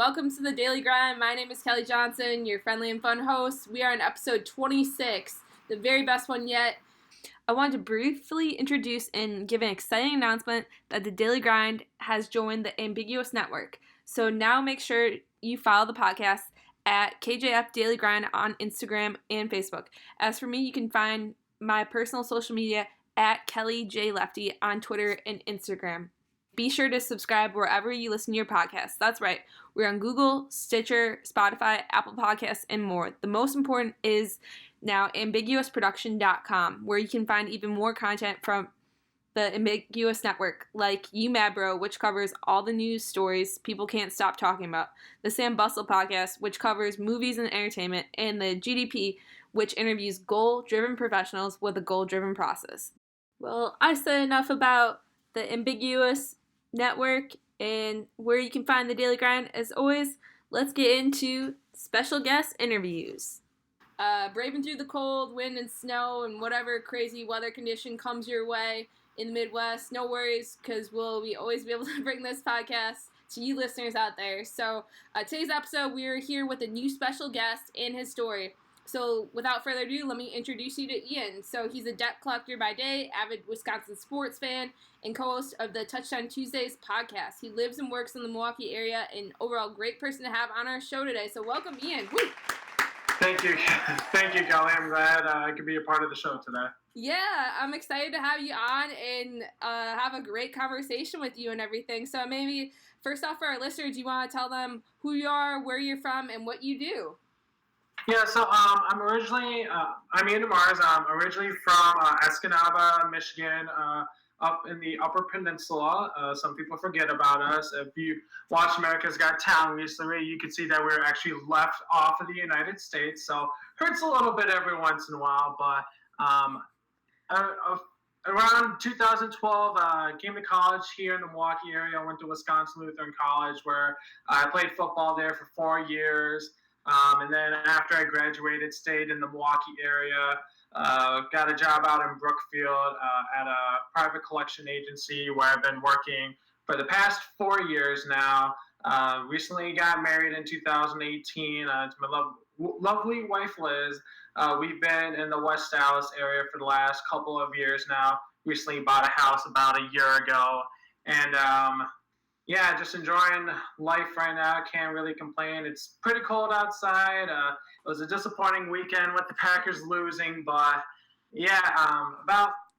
welcome to the Daily Grind. My name is Kelly Johnson, your friendly and fun host. We are on episode 26, the very best one yet. I wanted to briefly introduce and give an exciting announcement that the Daily Grind has joined the Ambiguous Network. So now make sure you follow the podcast at KJF Daily Grind on Instagram and Facebook. As for me, you can find my personal social media at Kelly J. Lefty on Twitter and Instagram. Be sure to subscribe wherever you listen to your podcasts. That's right. We're on Google, Stitcher, Spotify, Apple Podcasts, and more. The most important is now ambiguousproduction.com, where you can find even more content from the Ambiguous Network, like You Mad Bro, which covers all the news stories people can't stop talking about, the Sam Bustle podcast, which covers movies and entertainment, and the GDP, which interviews goal-driven professionals with a goal-driven process. Well, I said enough about the Ambiguous Network and where you can find the Daily Grind. As always, let's get into special guest interviews. Braving through the cold, wind, and snow, and whatever crazy weather condition comes your way in the Midwest, no worries, because we'll always be able to bring this podcast to you listeners out there. So today's episode, we're here with a new special guest and his story. So without further ado, let me introduce you to Ian. So he's a debt collector by day, avid Wisconsin sports fan, and co-host of the Touchdown Tuesdays podcast. He lives and works in the Milwaukee area, and overall great person to have on our show today. So welcome, Ian. Woo! Thank you, Kelly. I'm glad I could be a part of the show today. Yeah, I'm excited to have you on and have a great conversation with you and everything. So maybe first off, for our listeners, do you want to tell them who you are, where you're from, and what you do? Yeah, so I'm Ian DeMarse. I'm originally from Escanaba, Michigan, up in the Upper Peninsula. Some people forget about us. If you watched America's Got Talent recently, you could see that we're actually left off of the United States. So hurts a little bit every once in a while, but around 2012, came to college here in the Milwaukee area. I went to Wisconsin Lutheran College, where I played football there for 4 years. And then after I graduated, stayed in the Milwaukee area, got a job out in Brookfield at a private collection agency where I've been working for the past 4 years now. Recently got married in 2018 to my lovely wife, Liz. We've been in the West Dallas area for the last couple of years now. Recently bought a house about a year ago. And just enjoying life right now. Can't really complain. It's pretty cold outside. It was a disappointing weekend with the Packers losing, but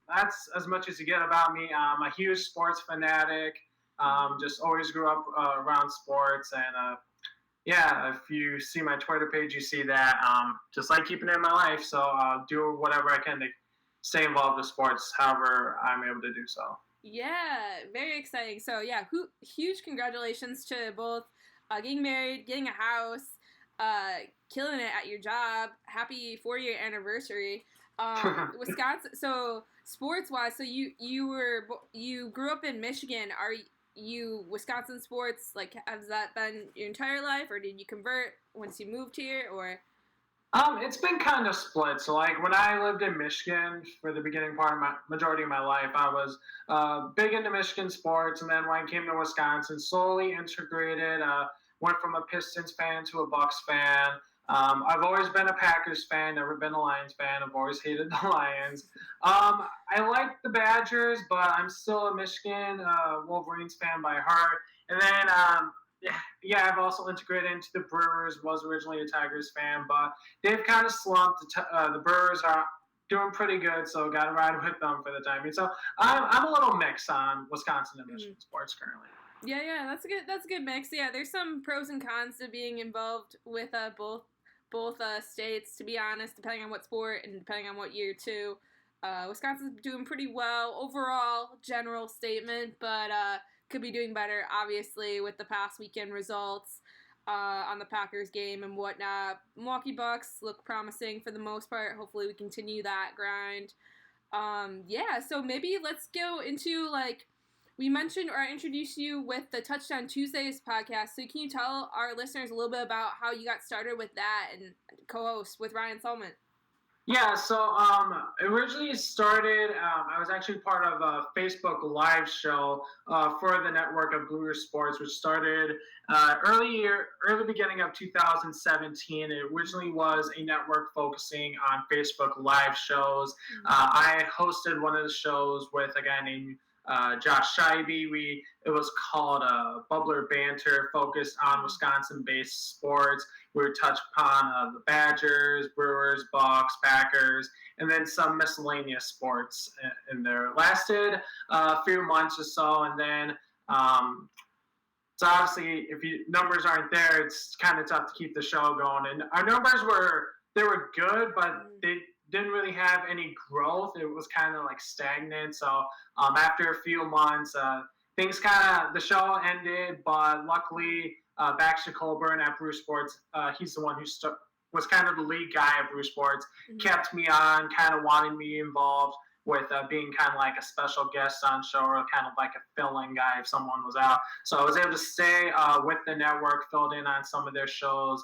that's as much as you get about me. I'm a huge sports fanatic. Just always grew up around sports, and if you see my Twitter page, you see that. Just like keeping it in my life, so I'll do whatever I can to stay involved with sports, however I'm able to do so. Yeah, very exciting. So yeah, huge congratulations to both getting married, getting a house, killing it at your job. Happy 4-year anniversary. Wisconsin. So sports-wise, so you grew up in Michigan. Are you Wisconsin sports? Like, has that been your entire life, or did you convert once you moved here, or? It's been kind of split. So, like, when I lived in Michigan for the beginning part of majority of my life, I was big into Michigan sports. And then when I came to Wisconsin, slowly integrated, went from a Pistons fan to a Bucks fan. I've always been a Packers fan, never been a Lions fan. I've always hated the Lions. I like the Badgers, but I'm still a Michigan Wolverines fan by heart. And then I've also integrated into the Brewers. Was originally a Tigers fan, but they've kind of slumped. The Brewers are doing pretty good, so got to ride with them for the time being. So I'm a little mixed on Wisconsin and Michigan sports currently. Yeah, that's a good mix. Yeah, there's some pros and cons to being involved with both states, to be honest, depending on what sport and depending on what year too. Wisconsin's doing pretty well overall, general statement, but could be doing better, obviously, with the past weekend results on the Packers game and whatnot. Milwaukee Bucks look promising for the most part. Hopefully we continue that grind. So maybe let's go into, like, we mentioned or I introduced you with the Touchdown Tuesdays podcast. So can you tell our listeners a little bit about how you got started with that and co-host with Ryan Solomon? Yeah, so originally started, I was actually part of a Facebook Live show for the network of Blue Sports, which started early beginning of 2017. It originally was a network focusing on Facebook Live shows. I hosted one of the shows with a guy named Josh Scheibe. It was called Bubbler Banter, focused on Wisconsin-based sports. We would touch upon the Badgers, Brewers, Bucks, Packers, and then some miscellaneous sports in there. It lasted a few months or so, and then so obviously, if you numbers aren't there, it's kind of tough to keep the show going. And our numbers were good, but they didn't really have any growth. It was kind of like stagnant. So after a few months, things the show ended. But luckily, Baxter Colburn at Brew Sports, he's the one who was kind of the lead guy at Brew Sports, kept me on, kind of wanted me involved with being kind of like a special guest on show or kind of like a fill-in guy if someone was out. So I was able to stay with the network, filled in on some of their shows,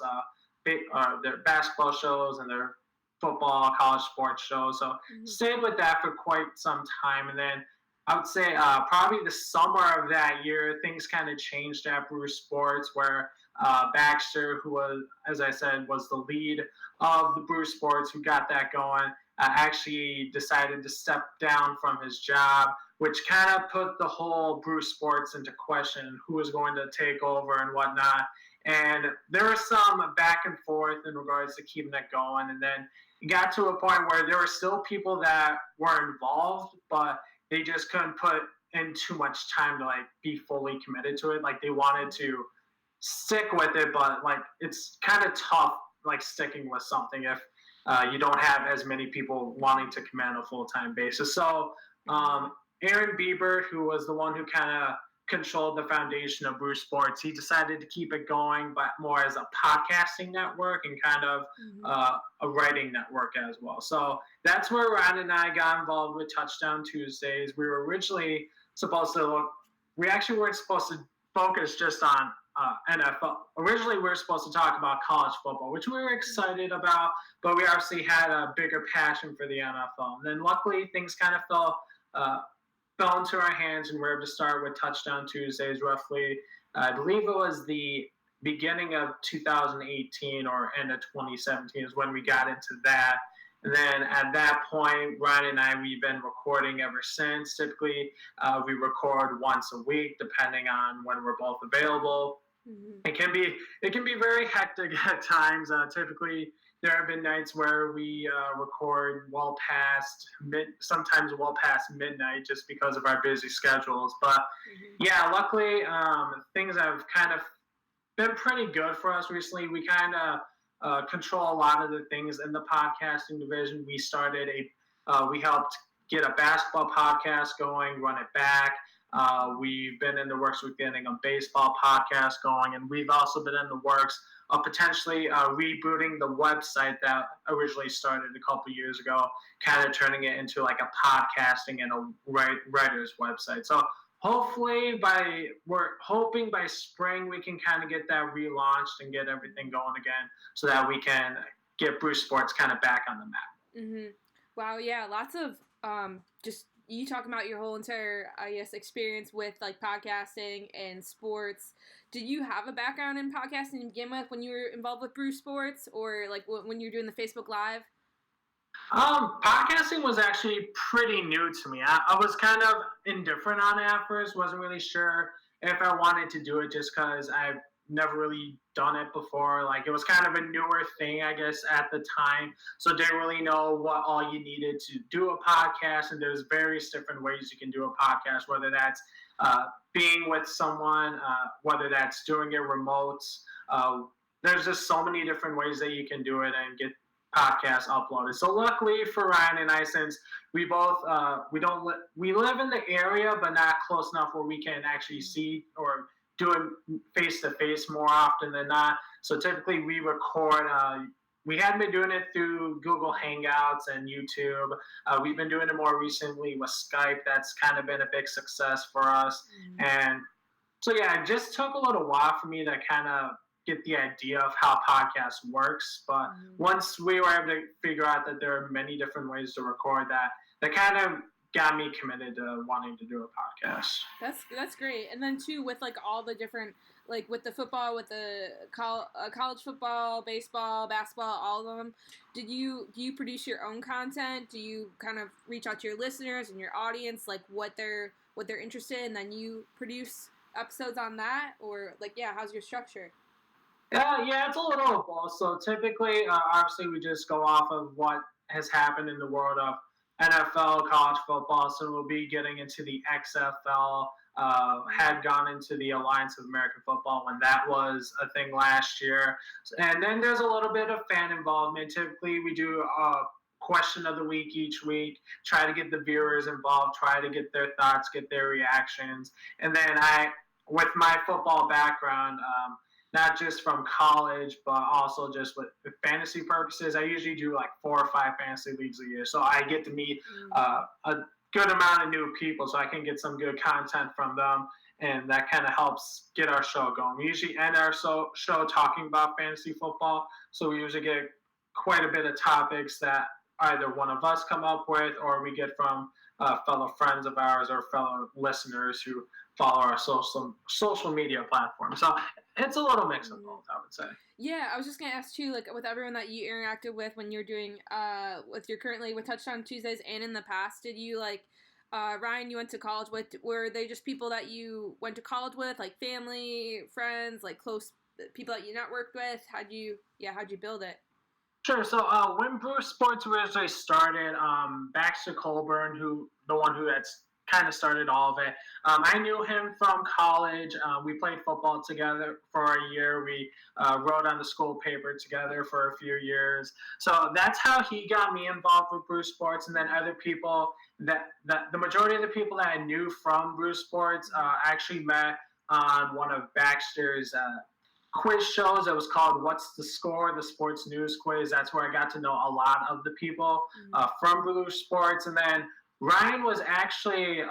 their basketball shows and their football, college sports shows. So stayed with that for quite some time. And then I would say probably the summer of that year, things kind of changed at Bruce Sports, where Baxter, who was, as I said, was the lead of the Bruce Sports, who got that going, actually decided to step down from his job, which kind of put the whole Bruce Sports into question, who was going to take over and whatnot. And there was some back and forth in regards to keeping it going. And then it got to a point where there were still people that were involved, but they just couldn't put in too much time to like be fully committed to it. Like they wanted to stick with it, but like it's kind of tough like sticking with something if you don't have as many people wanting to commit on a full-time basis. So Aaron Bieber, who was the one who kind of controlled the foundation of Bruce Sports, he decided to keep it going, but more as a podcasting network and kind of a writing network as well. So that's where Ryan and I got involved with Touchdown Tuesdays. We were originally supposed to we actually weren't supposed to focus just on NFL. Originally, we were supposed to talk about college football, which we were excited about, but we obviously had a bigger passion for the NFL. And then luckily, things kind of fell into our hands, and we were able to start with Touchdown Tuesdays roughly. I believe it was the beginning of 2018 or end of 2017 is when we got into that. And then at that point, Ryan and I, we've been recording ever since. Typically, we record once a week, depending on when we're both available. It can be very hectic at times. Typically, there have been nights where we record sometimes well past midnight, just because of our busy schedules. But yeah, luckily, things have kind of been pretty good for us recently. We kind of control a lot of the things in the podcasting division. We helped get a basketball podcast going, run it back. We've been in the works with getting a baseball podcast going, and we've also been in the works of potentially rebooting the website that originally started a couple years ago, kind of turning it into like a podcasting and a writer's website. So hopefully we're hoping by spring we can kind of get that relaunched and get everything going again, so that we can get Bruce Sports kind of back on the map. Wow, yeah, lots of just you talking about your whole entire, I guess, experience with like podcasting and sports. Did you have a background in podcasting to begin with when you were involved with Bruce Sports, or like when you were doing the Facebook Live? Podcasting was actually pretty new to me. I was kind of indifferent on it at first. Wasn't really sure if I wanted to do it, just because I've never really done it before. Like it was kind of a newer thing, I guess, at the time. So didn't really know what all you needed to do a podcast. And there's various different ways you can do a podcast, whether that's being with someone, whether that's doing it remote. There's just so many different ways that you can do it and get podcasts uploaded. So luckily for Ryan and I, since we both we live in the area, but not close enough where we can actually see or do it face-to-face more often than not. So typically we record, we had been doing it through Google Hangouts and YouTube. We've been doing it more recently with Skype. That's kind of been a big success for us. And so, yeah, it just took a little while for me to kind of get the idea of how podcast works. But once we were able to figure out that there are many different ways to record that kind of got me committed to wanting to do a podcast. That's great. And then too, with like all the different, like with the football, with the college football, baseball, basketball, all of them, do you produce your own content? Do you kind of reach out to your listeners and your audience, like what they're interested in, and then you produce episodes on that? Or like, yeah, how's your structure? Yeah, it's a little of both. So typically, obviously, we just go off of what has happened in the world of NFL, college football. So we'll be getting into the XFL. Had gone into the Alliance of American Football when that was a thing last year. And then there's a little bit of fan involvement. Typically, we do a question of the week each week, try to get the viewers involved, try to get their thoughts, get their reactions. And then with my football background, not just from college, but also just with fantasy purposes, I usually do like 4 or 5 fantasy leagues a year. So I get to meet a good amount of new people, so I can get some good content from them, and that kind of helps get our show going. We usually end our show talking about fantasy football, so we usually get quite a bit of topics that either one of us come up with or we get from fellow friends of ours or fellow listeners who follow our social media platforms. So it's a little mix of both, I would say. Yeah, I was just gonna ask too, like with everyone that you interacted with when you're doing with your currently with Touchdown Tuesdays and in the past, did you like Ryan you went to college with, were they just people that you went to college with, like family, friends, like close people that you networked with? How'd you build it? Sure. So when Bruce Sports originally started, Baxter Colburn, the one who had kind of started all of it, I knew him from college. We played football together for a year. We wrote on the school paper together for a few years. So that's how he got me involved with Bruce Sports. And then other people that the majority of the people that I knew from Bruce Sports actually met on one of Baxter's quiz shows. It was called What's the Score? The Sports News Quiz. That's where I got to know a lot of the people from Bruce Sports. And then Ryan was actually,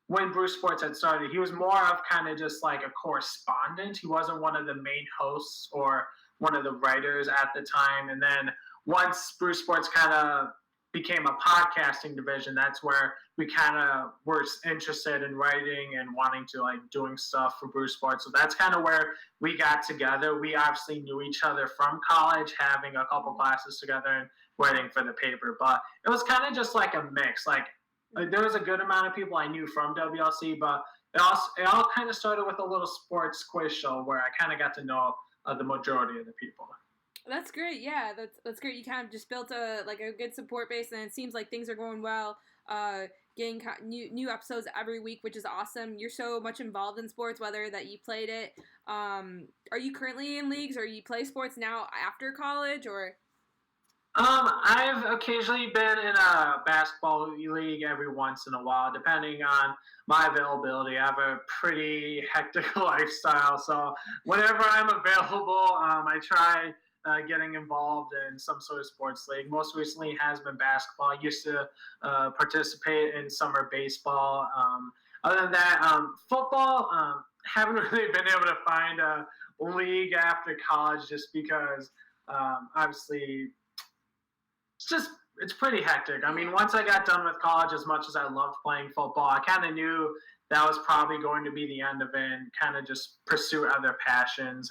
when Bruce Sports had started, he was more of kind of just like a correspondent. He wasn't one of the main hosts or one of the writers at the time. And then once Bruce Sports kind of became a podcasting division, that's where we kind of were interested in writing and wanting to like doing stuff for Bruce Sports. So that's kind of where we got together. We obviously knew each other from college, having a couple classes together and writing for the paper. But it was kind of just like a mix. Like there was a good amount of people I knew from WLC, but it all kind of started with a little sports quiz show where I kind of got to know the majority of the people. That's great. Yeah, that's great. You kind of just built a good support base, and it seems like things are going well. Getting new episodes every week, which is awesome. You're so much involved in sports, whether that you played it. Are you currently in leagues, or you play sports now after college, or? I've occasionally been in a basketball league every once in a while, depending on my availability. I have a pretty hectic lifestyle, so whenever I'm available, I try getting involved in some sort of sports league. Most recently has been basketball. I used to participate in summer baseball. Other than that, football, haven't really been able to find a league after college just because obviously it's pretty hectic. I mean, once I got done with college, as much as I loved playing football, I kind of knew that was probably going to be the end of it and kind of just pursue other passions.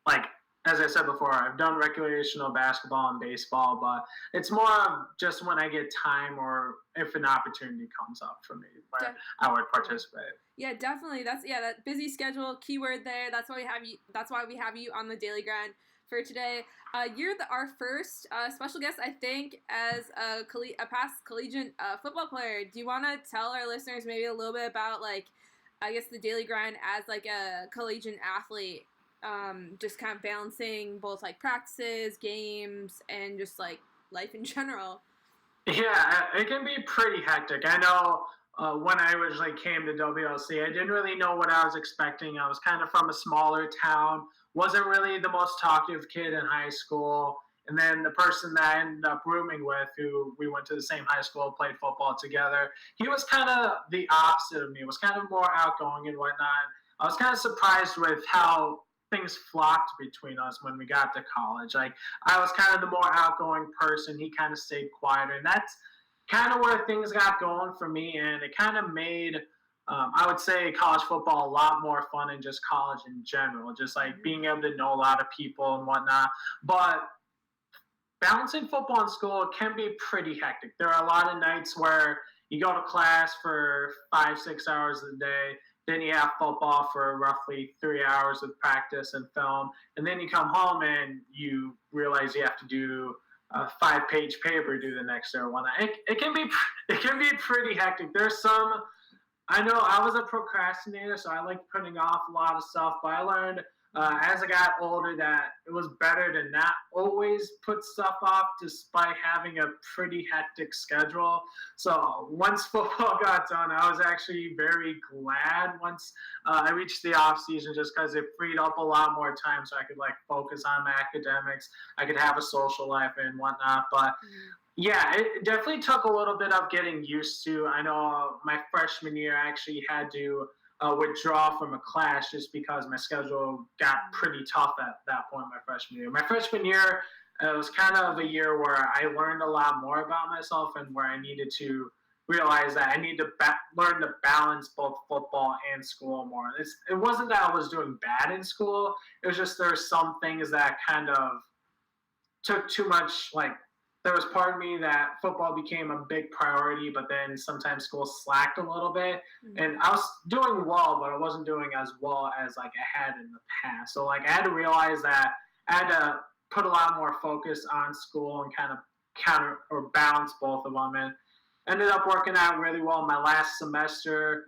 Like, as I said before, I've done recreational basketball and baseball, but it's more of just when I get time or if an opportunity comes up for me where I would participate. Yeah, definitely. That busy schedule keyword there. That's why we have you on the Daily Grind for today. You're our first special guest, I think, as a past collegiate football player. Do you want to tell our listeners maybe a little bit about, like, I guess the Daily Grind as like a collegiate athlete? Just kind of balancing both like practices, games, and just like life in general. Yeah, it can be pretty hectic. I know when I originally came to WLC, I didn't really know what I was expecting. I was kind of from a smaller town, wasn't really the most talkative kid in high school. And then the person that I ended up rooming with, who we went to the same high school, played football together, he was kind of the opposite of me. He was kind of more outgoing and whatnot. I was kind of surprised with how things flopped between us when we got to college. Like I was kind of the more outgoing person. He kind of stayed quieter, and that's kind of where things got going for me. And it kind of made, I would say, college football a lot more fun than just college in general. Just like being able to know a lot of people and whatnot. But balancing football and school can be pretty hectic. There are a lot of nights where you go to class for 5-6 hours a day, then you have football for roughly 3 hours of practice and film, and then you come home and you realize you have to do a 5-page paper due the next day or whatnot. It can be pretty hectic. There's some. I know I was a procrastinator, so I liked putting off a lot of stuff, but I learned as I got older that it was better to not always put stuff off despite having a pretty hectic schedule. So once football got done, I was actually very glad once I reached the off season, just because it freed up a lot more time so I could like focus on my academics. I could have a social life and whatnot. But yeah, it definitely took a little bit of getting used to. I know my freshman year I actually had to withdraw from a class just because my schedule got pretty tough at that point my freshman year. My freshman year, it was kind of a year where I learned a lot more about myself and where I needed to realize that I need to learn to balance both football and school more. It wasn't that I was doing bad in school. It was just there were some things that kind of took too much, like, there was part of me that football became a big priority, but then sometimes school slacked a little bit. And I was doing well, but I wasn't doing as well as like I had in the past. So like I had to realize that I had to put a lot more focus on school and kind of counter or balance both of them. And ended up working out really well my last semester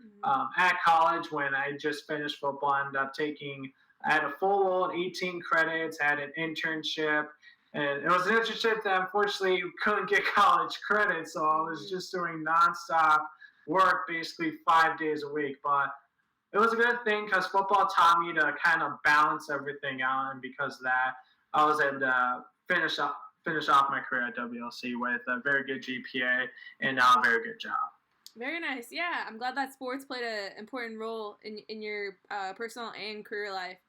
at college when I just finished football. I ended up I had a full 18 credits, had an internship. And it was an internship that unfortunately couldn't get college credit, so I was just doing nonstop work basically 5 days a week. But it was a good thing because football taught me to kind of balance everything out, and because of that, I was able to finish off my career at WLC with a very good GPA and now a very good job. Very nice. Yeah, I'm glad that sports played an important role in your personal and career life.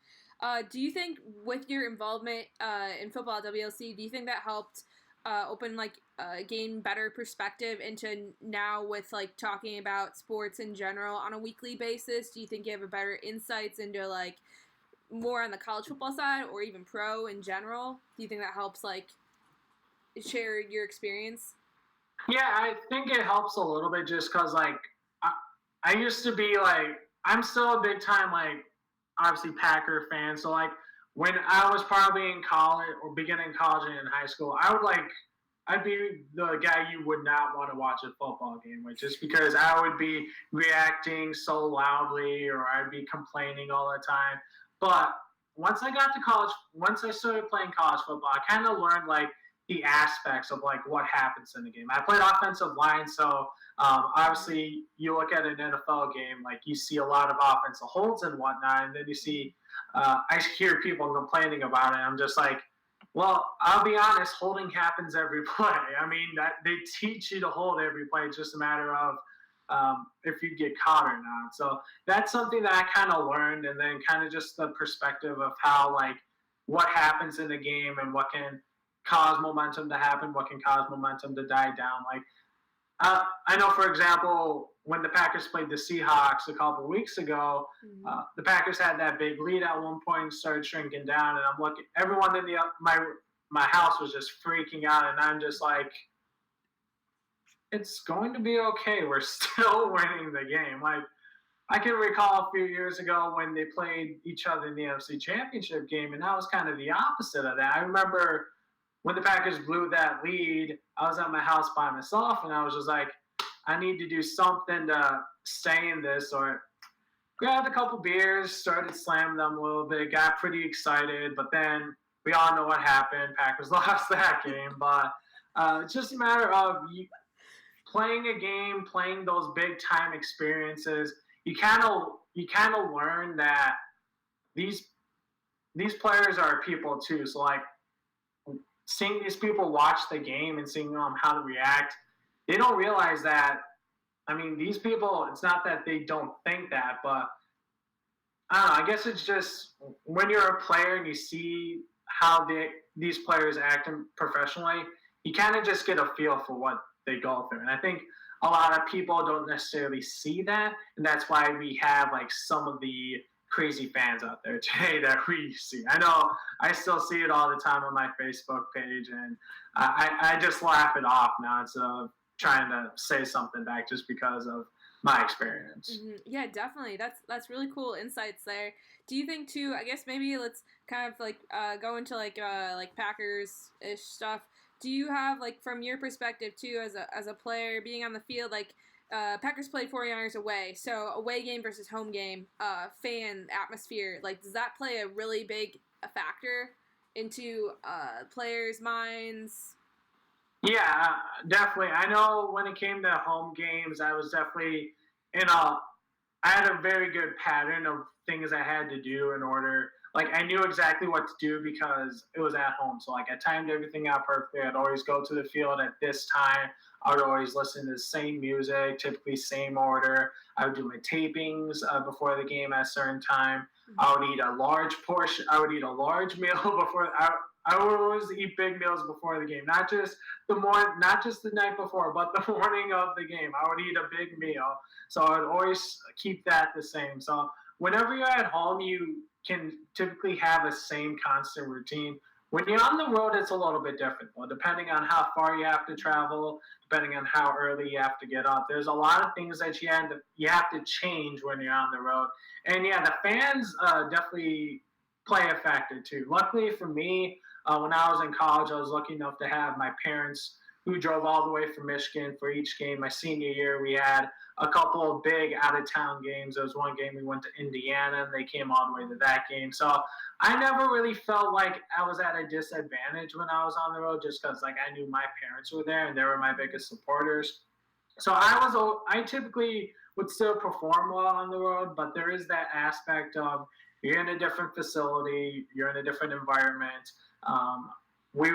Do you think with your involvement in football at WLC, do you think that helped open gain better perspective into now with like talking about sports in general on a weekly basis? Do you think you have a better insights into like more on the college football side or even pro in general? Do you think that helps like share your experience? Yeah, I think it helps a little bit just because like I used to be like, I'm still a big time like obviously Packer fan. So like when I was probably in college or beginning college and in high school, I'd be the guy you would not want to watch a football game with, just because I would be reacting so loudly or I'd be complaining all the time. But once I got to college, once I started playing college football, I kind of learned like the aspects of like what happens in the game. I played offensive line, so obviously you look at an NFL game, like you see a lot of offensive holds and whatnot, and then you see, I hear people complaining about it. I'm just like, well, I'll be honest, holding happens every play. I mean, that they teach you to hold every play. It's just a matter of if you get caught or not. So that's something that I kind of learned, and then kind of just the perspective of how like what happens in the game and what can cause momentum to happen, what can cause momentum to die down. Like I know, for example, when the Packers played the Seahawks a couple of weeks ago, the Packers had that big lead at one point, started shrinking down, and I'm looking. Everyone in my house was just freaking out, and I'm just like, it's going to be okay. We're still winning the game. Like I can recall a few years ago when they played each other in the NFC Championship game, and that was kind of the opposite of that. I remember when the Packers blew that lead, I was at my house by myself, and I was just like, I need to do something to stay in this. Or grabbed a couple beers, started slamming them a little bit, got pretty excited, but then we all know what happened. Packers lost that game. But it's just a matter of playing a game, playing those big-time experiences. You kind of learn that these players are people too. So, like, seeing these people watch the game and seeing how to react, they don't realize that, I mean, these people, it's not that they don't think that, but I don't know. I guess it's just when you're a player and you see how these players act professionally, you kind of just get a feel for what they go through. And I think a lot of people don't necessarily see that, and that's why we have like some of the crazy fans out there today that we see. I know I still see it all the time on my Facebook page, and I just laugh it off now instead of trying to say something back just because of my experience. Mm-hmm. Yeah, definitely. That's really cool insights there. Do you think too? I guess maybe let's kind of like go into like Packers ish stuff. Do you have like from your perspective too as a player being on the field like Packers played 49ers away, so away game versus home game, fan atmosphere, like does that play a really big factor into players' minds? Yeah, definitely. I know when it came to home games, I was definitely in a. I had a very good pattern of things I had to do in order. Like I knew exactly what to do because it was at home. So like I timed everything out perfectly. I'd always go to the field at this time. I would always listen to the same music, typically same order. I would do my tapings before the game at a certain time. I would eat a large portion. I would eat a large meal before. I would always eat big meals before the game, not just the night before, but the morning of the game. I would eat a big meal, so I would always keep that the same. So whenever you're at home, you can typically have a same constant routine. When you're on the road, it's a little bit different, though, depending on how far you have to travel, depending on how early you have to get up. There's a lot of things that you have to change when you're on the road. And yeah, the fans definitely play a factor too. Luckily for me, when I was in college, I was lucky enough to have my parents who drove all the way from Michigan for each game. My senior year, we had a couple of big out of town games. There was one game we went to Indiana, and they came all the way to that game. So I never really felt like I was at a disadvantage when I was on the road, just because like I knew my parents were there and they were my biggest supporters. So I typically would still perform well on the road, but there is that aspect of you're in a different facility, you're in a different environment. We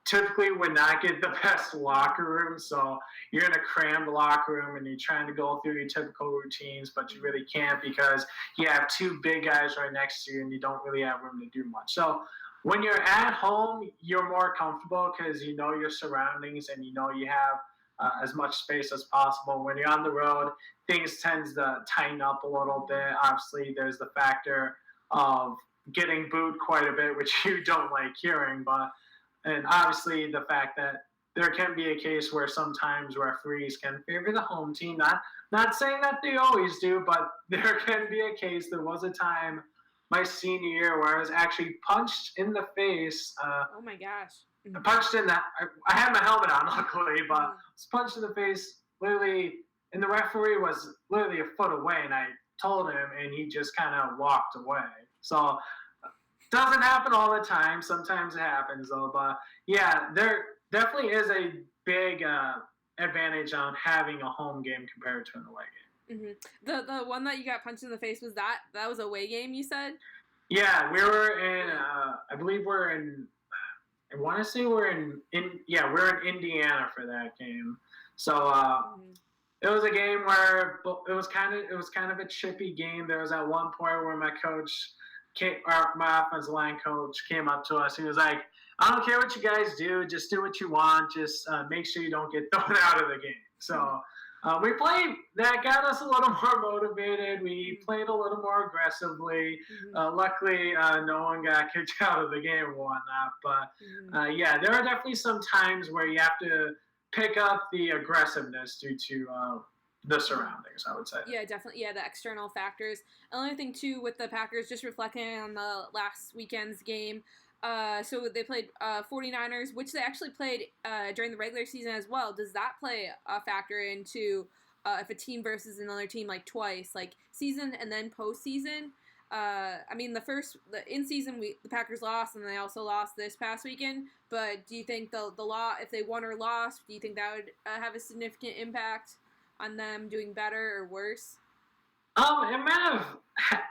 typically would not get the best locker room, so you're in a crammed locker room and you're trying to go through your typical routines, but you really can't because you have two big guys right next to you and you don't really have room to do much. So when you're at home, you're more comfortable because you know your surroundings and you know you have as much space as possible. When you're on the road, things tend to tighten up a little bit. Obviously, there's the factor of getting booed quite a bit, which you don't like hearing, and obviously the fact that there can be a case where sometimes referees can favor the home team. Not saying that they always do, but there can be a case. There was a time my senior year where I was actually punched in the face. Oh my gosh. I punched in that. I had my helmet on, luckily, but I was punched in the face literally, and the referee was literally a foot away, and I told him, and he just kind of walked away. So doesn't happen all the time. Sometimes it happens, though. But yeah, there definitely is a big advantage on having a home game compared to an away game. Mm-hmm. The one that you got punched in the face was that was a away game, you said? Yeah, we were in. I believe we're in. I want to say we're in we're in Indiana for that game. So it was a game where it was kind of a chippy game. There was at one point where my offensive line coach came up to us. He was like, "I don't care what you guys do. Just do what you want. Just make sure you don't get thrown out of the game." So we played. That got us a little more motivated. We played a little more aggressively. Luckily, no one got kicked out of the game and whatnot. But yeah, there are definitely some times where you have to pick up the aggressiveness due to the surroundings, I would say. Yeah, definitely. Yeah, the external factors. Another thing, too, with the Packers, just reflecting on the last weekend's game, so they played 49ers, which they actually played during the regular season as well. Does that play a factor into if a team versus another team, like twice, like season and then postseason? I mean, the in season the Packers lost, and they also lost this past weekend. But do you think the if they won or lost, do you think that would have a significant impact on them doing better or worse? It might have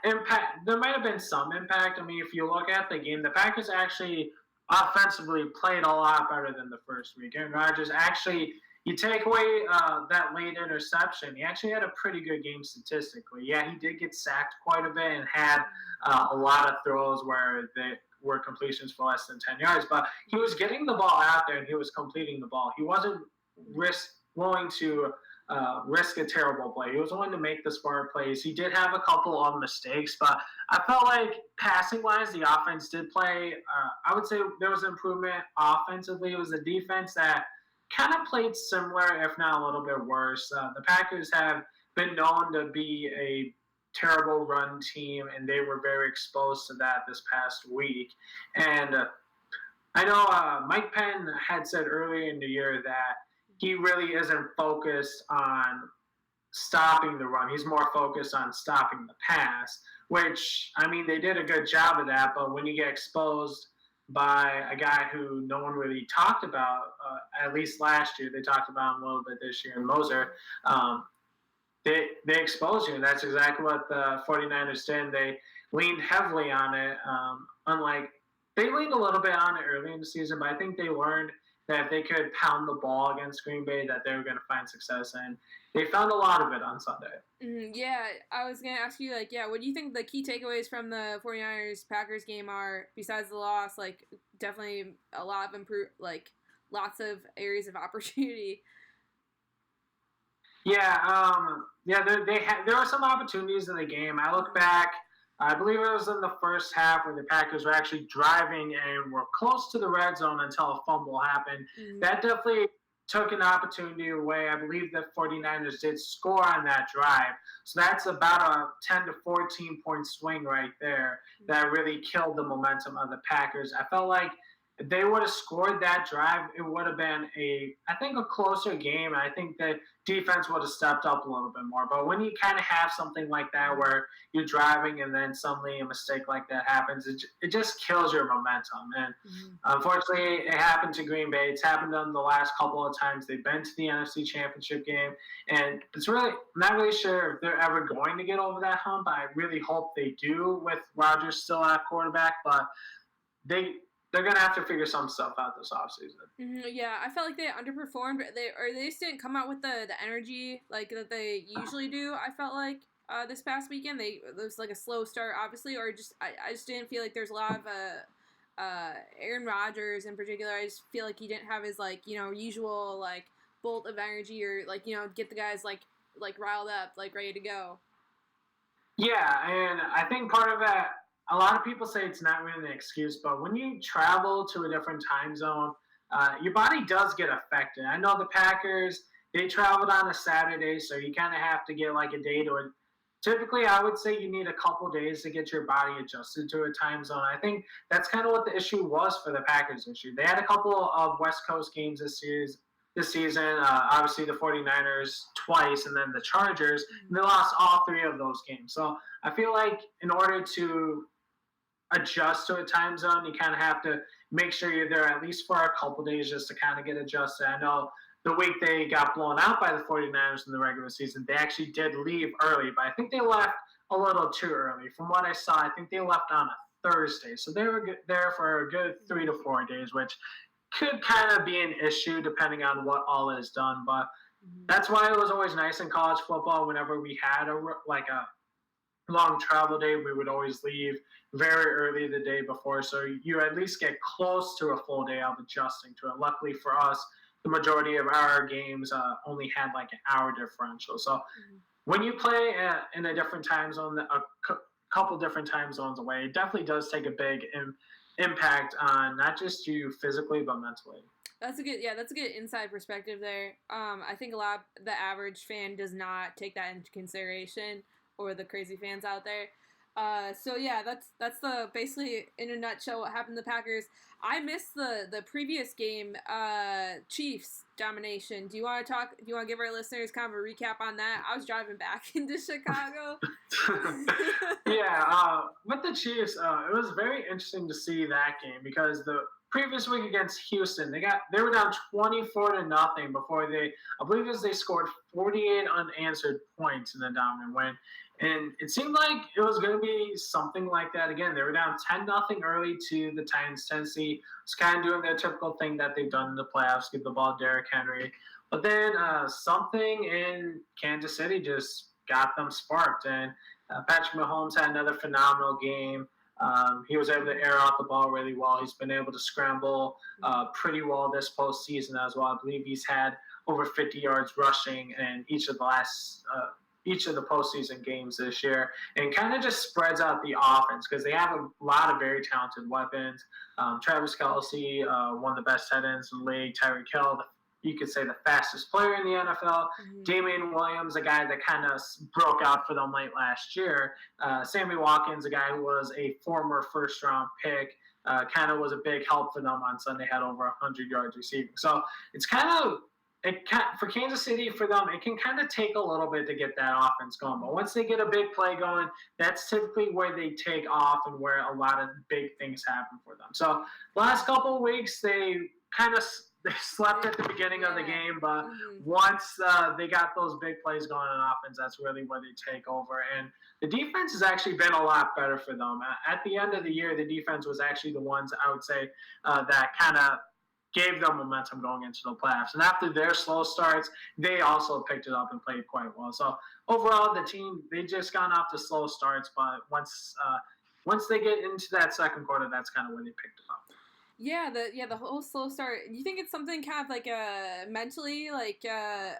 impact. There might have been some impact. I mean, if you look at the game, the Packers actually offensively played a lot better than the first week. Aaron Rodgers actually you take away that late interception, he actually had a pretty good game statistically. Yeah, he did get sacked quite a bit and had a lot of throws where they were completions for less than 10 yards, but he was getting the ball out there and he was completing the ball. He wasn't willing to risk a terrible play. He was willing to make the smart plays. He did have a couple of mistakes, but I felt like passing-wise, the offense did play. I would say there was improvement offensively. It was a defense that kind of played similar, if not a little bit worse. The Packers have been known to be a terrible run team, and they were very exposed to that this past week. And I know Mike Penn had said earlier in the year that he really isn't focused on stopping the run. He's more focused on stopping the pass, which, I mean, they did a good job of that, but when you get exposed by a guy who no one really talked about, at least last year, they talked about him a little bit this year in Moser, they exposed you, and that's exactly what the 49ers did. They leaned heavily on it, they leaned a little bit on it early in the season, but I think they learned that if they could pound the ball against Green Bay, that they were going to find success, and they found a lot of it on Sunday. Yeah, I was going to ask you, what do you think the key takeaways from the 49ers-Packers game are, besides the loss? Definitely a lot of lots of areas of opportunity. Yeah, there were some opportunities in the game. I look back, I believe it was in the first half where the Packers were actually driving and were close to the red zone until a fumble happened. That definitely took an opportunity away. I believe the 49ers did score on that drive. So that's about a 10 to 14 point swing right there that really killed the momentum of the Packers. I felt like if they would have scored that drive, it would have been a closer game. I think the defense would have stepped up a little bit more. But when you kind of have something like that where you're driving and then suddenly a mistake like that happens, it just kills your momentum. And unfortunately, it happened to Green Bay. It's happened to them the last couple of times. They've been to the NFC Championship game. And I'm not really sure if they're ever going to get over that hump. I really hope they do with Rodgers still at quarterback. But they're going to have to figure some stuff out this offseason. Yeah, I felt like they underperformed. They just didn't come out with the energy that they usually do, I felt like, this past weekend. It was a slow start, obviously, or I just didn't feel like there's a lot of Aaron Rodgers in particular. I just feel like he didn't have his, usual, bolt of energy or, get the guys, riled up, ready to go. Yeah, and I think part of that, a lot of people say it's not really an excuse, but when you travel to a different time zone, your body does get affected. I know the Packers, they traveled on a Saturday, so you kind of have to get a day to it. Typically, I would say you need a couple days to get your body adjusted to a time zone. I think that's kind of what the issue was for the Packers this year. They had a couple of West Coast games this season. Obviously, the 49ers twice, and then the Chargers. And they lost all three of those games. So I feel like in order to adjust to a time zone, you kind of have to make sure you're there at least for a couple days just to kind of get adjusted. I know the week they got blown out by the 49ers in the regular season, they actually did leave early, but I think they left a little too early. From what I saw, I think they left on a Thursday. So they were there for a good 3 to 4 days, which could kind of be an issue depending on what all is done. But that's why it was always nice in college football whenever we had a long travel day, we would always leave very early the day before, so you at least get close to a full day of adjusting to it. Luckily for us, the majority of our games only had an hour differential. So when you play in a different time zone, a couple different time zones away, it definitely does take a big impact on not just you physically but mentally. That's a good inside perspective there. I think the average fan does not take that into consideration, or the crazy fans out there. So yeah, that's the basically in a nutshell what happened to the Packers. I missed the previous game, Chiefs domination. Do you want to give our listeners kind of a recap on that? I was driving back into Chicago. Yeah, with the Chiefs, it was very interesting to see that game because the previous week against Houston, they were down 24-0 before they scored 48 unanswered points in the dominant win. And it seemed like it was going to be something like that again. They were down 10-0 early to the Titans. Tennessee was kind of doing their typical thing that they've done in the playoffs, give the ball to Derrick Henry. But then something in Kansas City just got them sparked. And Patrick Mahomes had another phenomenal game. He was able to air out the ball really well. He's been able to scramble pretty well this postseason as well. I believe he's had over 50 yards rushing in each of the postseason games this year, and kind of just spreads out the offense because they have a lot of very talented weapons. Travis Kelce, one of the best tight ends in the league. Tyreek Hill, you could say the fastest player in the NFL. Mm-hmm. Damian Williams, a guy that kind of broke out for them late last year. Sammy Watkins, a guy who was a former first-round pick, kind of was a big help for them on Sunday, had over 100 yards receiving. So it's for Kansas City, for them, it can kind of take a little bit to get that offense going. But once they get a big play going, that's typically where they take off and where a lot of big things happen for them. So last couple of weeks, they slept at the beginning of the game, but once they got those big plays going on offense, that's really where they take over. And the defense has actually been a lot better for them. At the end of the year, the defense was actually the ones, I would say, that kind of gave them momentum going into the playoffs. And after their slow starts, they also picked it up and played quite well. So overall, the team, they just gone off to slow starts, but once they get into that second quarter, that's kind of when they picked it up. Yeah, the whole slow start. You think it's something kind of like mentally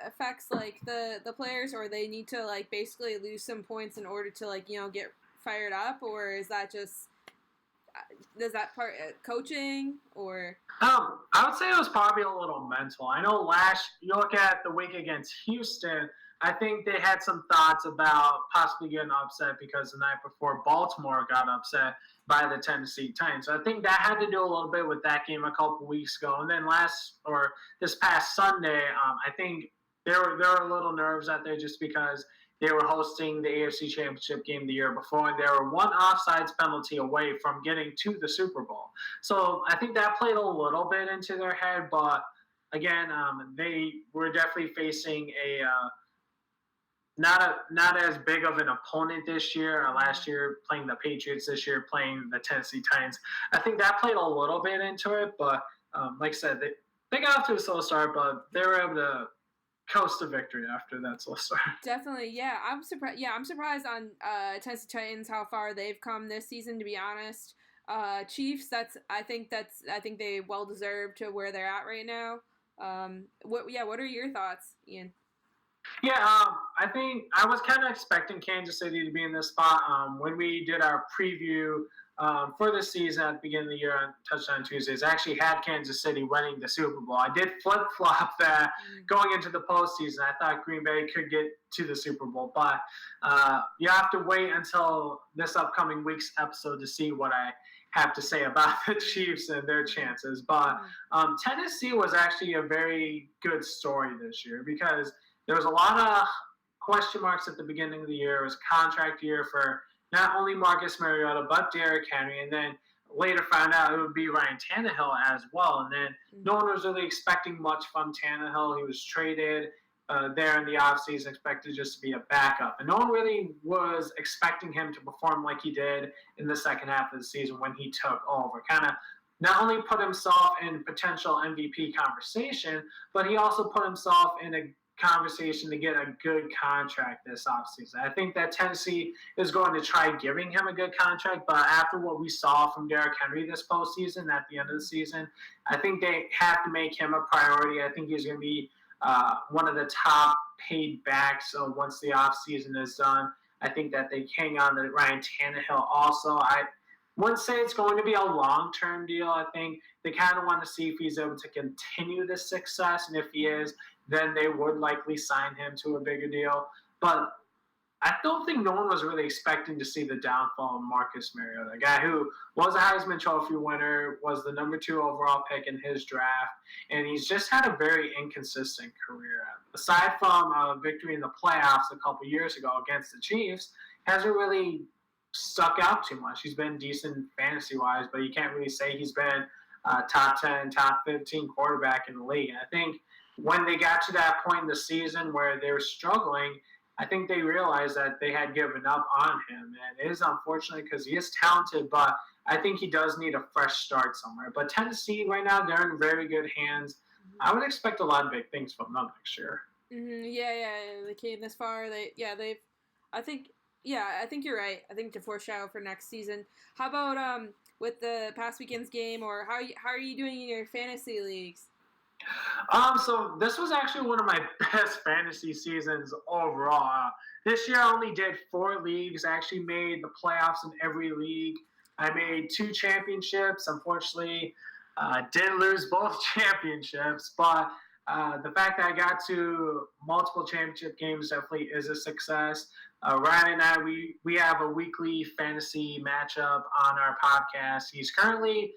affects like the players, or they need to like basically lose some points in order to like get fired up, or is that just does that part coaching or? I would say it was probably a little mental. I know you look at the week against Houston, I think they had some thoughts about possibly getting upset because the night before Baltimore got upset by the Tennessee Titans. So I think that had to do a little bit with that game a couple weeks ago. And then this past Sunday, I think there were a little nerves out there just because they were hosting the AFC Championship game the year before, and they were one offsides penalty away from getting to the Super Bowl. So I think that played a little bit into their head, but again, they were definitely facing a not as big of an opponent this year. Last year playing the Patriots, this year playing the Tennessee Titans. I think that played a little bit into it, but like I said, they got off to a slow start, but they were able to coast to victory after that slow start. Definitely, yeah. I'm surprised. Yeah, I'm surprised on Tennessee Titans how far they've come this season. To be honest, Chiefs. I think they well deserve to where they're at right now. What are your thoughts, Ian? Yeah, I think I was kind of expecting Kansas City to be in this spot when we did our preview for the season at the beginning of the year on Touchdown Tuesdays. I actually had Kansas City winning the Super Bowl. I did flip-flop that going into the postseason. I thought Green Bay could get to the Super Bowl, but you have to wait until this upcoming week's episode to see what I have to say about the Chiefs and their chances. But Tennessee was actually a very good story this year because there was a lot of question marks at the beginning of the year. It was a contract year for not only Marcus Mariota, but Derrick Henry. And then later found out it would be Ryan Tannehill as well. And then no one was really expecting much from Tannehill. He was traded there in the offseason, expected just to be a backup. And no one really was expecting him to perform like he did in the second half of the season when he took over. Kind of not only put himself in potential MVP conversation, but he also put himself in a conversation to get a good contract this offseason. I think that Tennessee is going to try giving him a good contract, but after what we saw from Derrick Henry this postseason at the end of the season, I think they have to make him a priority. I think he's going to be one of the top paid backs once the offseason is done. I think that they hang on to Ryan Tannehill also. I wouldn't say it's going to be a long-term deal. I think they kind of want to see if he's able to continue this success, and if he is, then they would likely sign him to a bigger deal. But I don't think no one was really expecting to see the downfall of Marcus Mariota, a guy who was a Heisman Trophy winner, was the number 2 overall pick in his draft, and he's just had a very inconsistent career. Aside from a victory in the playoffs a couple years ago against the Chiefs, hasn't really stuck out too much. He's been decent fantasy-wise, but you can't really say he's been top 10, top 15 quarterback in the league. And I think when they got to that point in the season where they were struggling, I think they realized that they had given up on him. And it is unfortunate because he is talented, but I think he does need a fresh start somewhere. But Tennessee, right now, they're in very good hands. I would expect a lot of big things from them next year. Yeah, they came this far. I think you're right. I think to foreshadow for next season. How about with the past weekend's game, or how are you doing in your fantasy leagues? So this was actually one of my best fantasy seasons overall. This year I only did 4 leagues. I actually made the playoffs in every league. I made 2 championships. Unfortunately, did lose both championships, but the fact that I got to multiple championship games definitely is a success. Ryan and I, we have a weekly fantasy matchup on our podcast. He's currently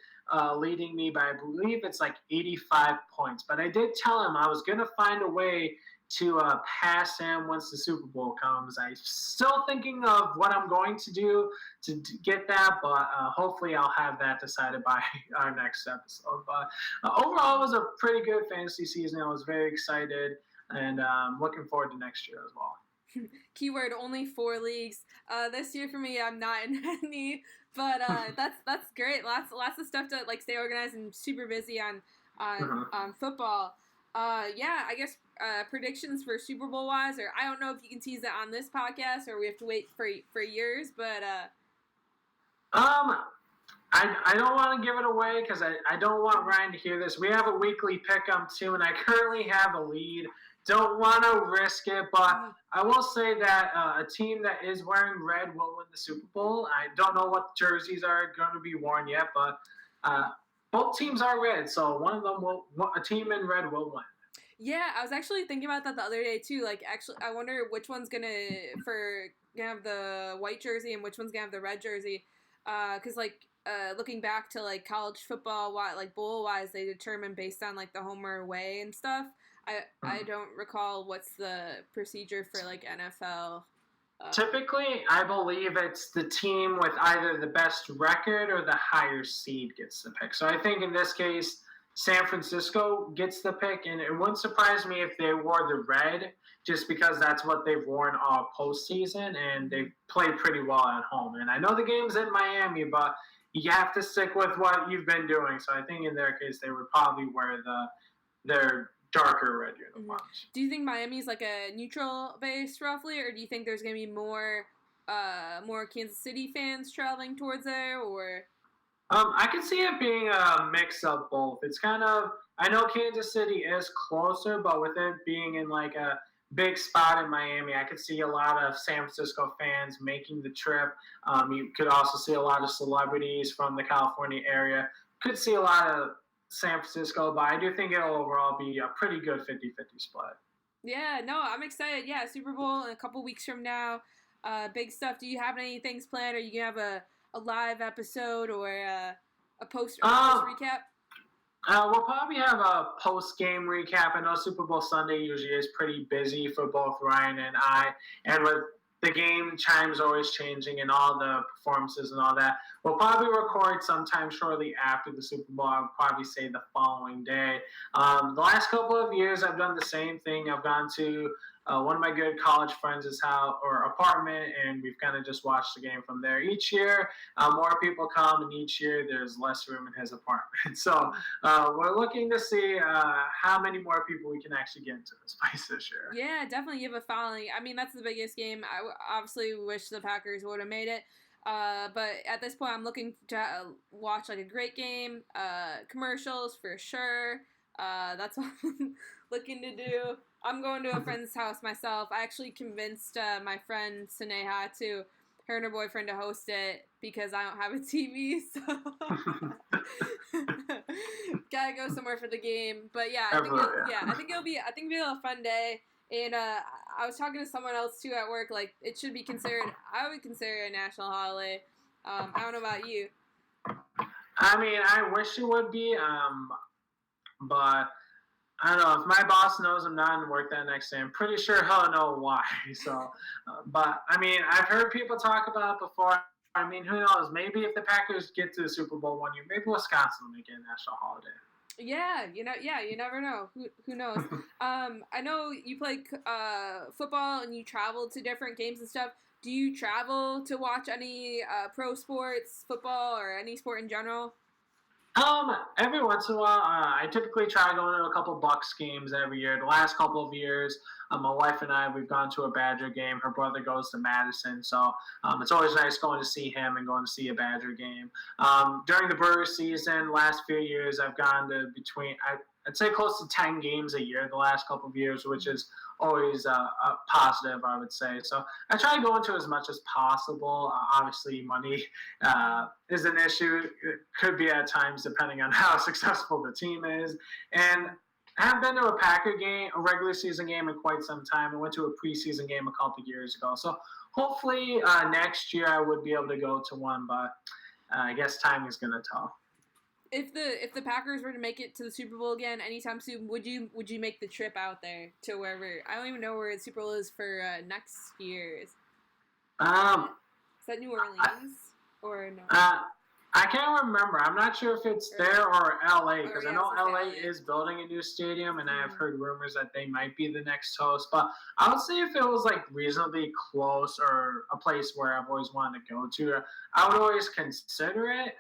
leading me by, I believe it's like 85 points. But I did tell him I was going to find a way to pass him once the Super Bowl comes. I'm still thinking of what I'm going to do to get that, but hopefully I'll have that decided by our next episode. But overall, it was a pretty good fantasy season. I was very excited, and looking forward to next year as well. Keyword only 4 leagues. This year for me, I'm not in any, but that's great. Lots of stuff to like stay organized and super busy on football. I guess predictions for Super Bowl wise, or I don't know if you can tease it on this podcast, or we have to wait for years. But I don't want to give it away because I don't want Ryan to hear this. We have a weekly pick-em too, and I currently have a lead. Don't want to risk it, but I will say that a team that is wearing red will win the Super Bowl. I don't know what jerseys are going to be worn yet, but both teams are red, so one of them a team in red will win. Yeah, I was actually thinking about that the other day too. Like, actually, I wonder which one's gonna have the white jersey and which one's gonna have the red jersey. Because looking back to like college football, like bowl wise, they determine based on like the home or away and stuff. I don't recall what's the procedure for like NFL. Typically, I believe it's the team with either the best record or the higher seed gets the pick. So I think in this case, San Francisco gets the pick, and it wouldn't surprise me if they wore the red, just because that's what they've worn all postseason, and they've played pretty well at home. And I know the game's in Miami, but you have to stick with what you've been doing. So I think in their case, they would probably wear their darker red uniforms. Do you think Miami's like a neutral base roughly, or do you think there's gonna be more Kansas City fans traveling towards there, or? I could see it being a mix of both. It's kind of, I know Kansas City is closer, but with it being in like a big spot in Miami, I could see a lot of San Francisco fans making the trip. You could also see a lot of celebrities from the California area. Could see a lot of San Francisco, but I do think it'll overall be a pretty good 50-50 split. Yeah, no, I'm excited. Yeah, Super Bowl in a couple weeks from now. Big stuff. Do you have any things planned? Are you going to have a live episode or a post recap? We'll probably have a post-game recap. I know Super Bowl Sunday usually is pretty busy for both Ryan and I, and with the game chimes always changing and all the performances and all that, we'll probably record sometime shortly after the Super Bowl. I would probably say the following day. The last couple of years, I've done the same thing. I've gone to one of my good college friends' house or apartment, and we've kind of just watched the game from there. Each year, more people come, and each year there's less room in his apartment. So we're looking to see how many more people we can actually get into this place this year. Yeah, definitely give a following. I mean, that's the biggest game. I obviously wish the Packers would have made it. But at this point, I'm looking to watch like a great game, commercials for sure. That's what I'm looking to do. I'm going to a friend's house myself. I actually convinced my friend Saneha her and her boyfriend to host it because I don't have a TV, so gotta go somewhere for the game. But yeah, I think it'll be a fun day. And I was talking to someone else too at work. Like, it should be considered. I would consider it a national holiday. I don't know about you. I mean, I wish it would be, but I don't know. If my boss knows I'm not in work that next day, I'm pretty sure he'll know why. So, but I mean, I've heard people talk about it before. I mean, who knows? Maybe if the Packers get to the Super Bowl one year, maybe Wisconsin will make it a national holiday. Yeah, you never know. Who knows? I know you play football and you travel to different games and stuff. Do you travel to watch any pro sports, football, or any sport in general? Every once in a while, I typically try going to a couple Bucks games every year. The last couple of years, my wife and I, we've gone to a Badger game. Her brother goes to Madison, so it's always nice going to see him and going to see a Badger game. During the Brewers season, last few years, I've gone to I'd say close to 10 games a year the last couple of years, which is always a positive, I would say. So I try to go into as much as possible. Obviously, money is an issue. It could be at times depending on how successful the team is. And I haven't been to a Packer game, a regular season game in quite some time. I went to a preseason game a couple years ago. So hopefully next year I would be able to go to one, but I guess time is going to tell. If the Packers were to make it to the Super Bowl again anytime soon, would you make the trip out there to wherever? I don't even know where the Super Bowl is for next year's. Is that New Orleans or no? I can't remember. I'm not sure if it's there or LA because I know LA is building a new stadium, and I've heard rumors that they might be the next host. But I would say if it was like reasonably close or a place where I've always wanted to go to, I would always consider it.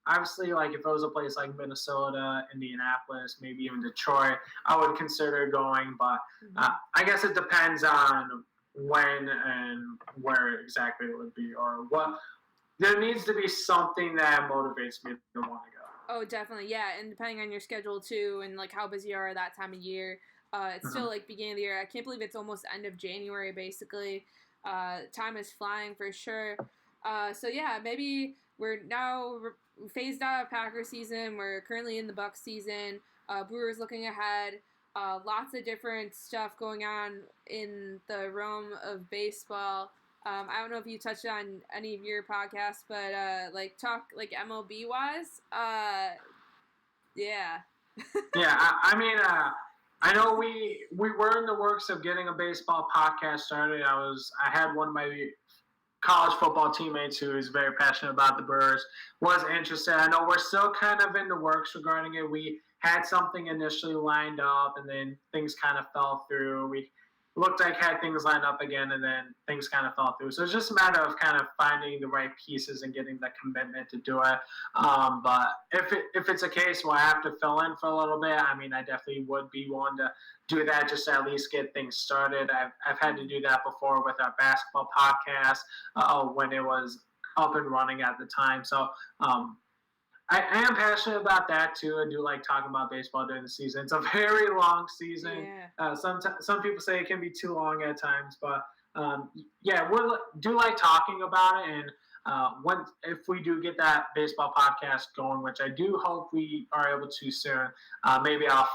Obviously, like if it was a place like Minnesota, Indianapolis, maybe even Detroit, I would consider going. But I guess it depends on when and where exactly it would be, or what. There needs to be something that motivates me to want to go. Oh, definitely, yeah, and depending on your schedule too, and like how busy you are that time of year. It's still like beginning of the year. I can't believe it's almost end of January, basically. Time is flying for sure. So yeah, maybe we're now phased out of Packer season. We're currently in the Bucs season. Brewers looking ahead. Lots of different stuff going on in the realm of baseball. I don't know if you touched on any of your podcasts, but like talk like MLB wise. Yeah. Yeah, I mean, I know we were in the works of getting a baseball podcast started. I had one of my college football teammates who is very passionate about the Brewers was interested. I know we're still kind of in the works regarding it. We had something initially lined up, and then things kind of fell through. We looked like had things lined up again, and then things kind of fell through. So it's just a matter of kind of finding the right pieces and getting the commitment to do it. But if it's a case where I have to fill in for a little bit, I mean, I definitely would be willing to do that just to at least get things started. I've had to do that before with our basketball podcast when it was up and running at the time. So I am passionate about that too. I do like talking about baseball during the season. It's a very long season. Yeah. Some people say it can be too long at times, but yeah, we do like talking about it. And if we do get that baseball podcast going, which I do hope we are able to soon, maybe I'll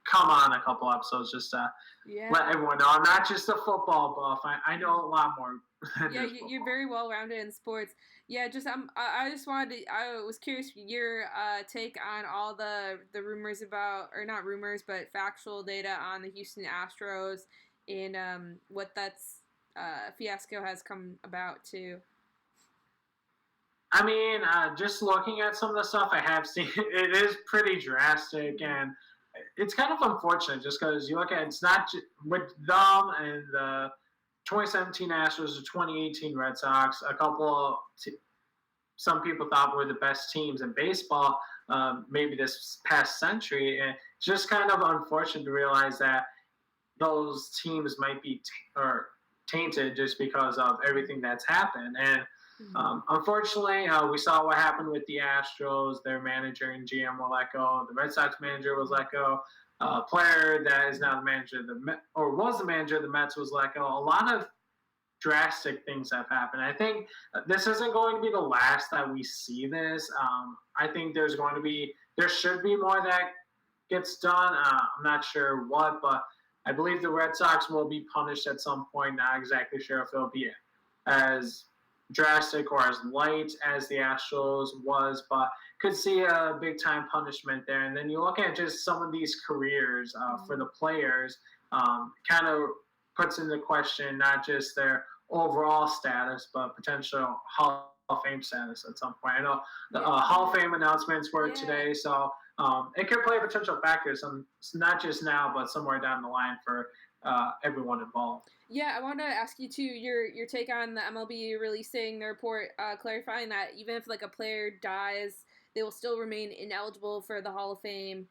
come on a couple episodes just to let everyone know I'm not just a football buff. I know a lot more. Yeah, you're very well rounded in sports. Yeah, just I just wanted to. I was curious your take on all the rumors about, or not rumors, but factual data on the Houston Astros and what that's fiasco has come about too. I mean, just looking at some of the stuff I have seen, it is pretty drastic, and it's kind of unfortunate just because you look at it's not just with them and the 2017 Astros, the 2018 Red Sox, a couple of some people thought were the best teams in baseball, maybe this past century. And it's just kind of unfortunate to realize that those teams might be tainted just because of everything that's happened. And unfortunately, we saw what happened with the Astros. Their manager and GM were let go. The Red Sox manager was let go. A player that is now the manager of was the manager of the Mets was let go. A lot of drastic things have happened. I think this isn't going to be the last that we see this. I think there should be more that gets done. I'm not sure what, but I believe the Red Sox will be punished at some point. Not exactly sure if it'll be as drastic or as light as the Astros was, but could see a big time punishment there. And then you look at just some of these careers for the players, kind of puts into question not just their overall status, but potential Hall of Fame status at some point. I know the Hall of Fame announcements were today, so it could play a potential factor, not just now, but somewhere down the line for everyone involved. Yeah, I wanted to ask you too your take on the MLB releasing the report clarifying that even if like a player dies, they will still remain ineligible for the Hall of Fame,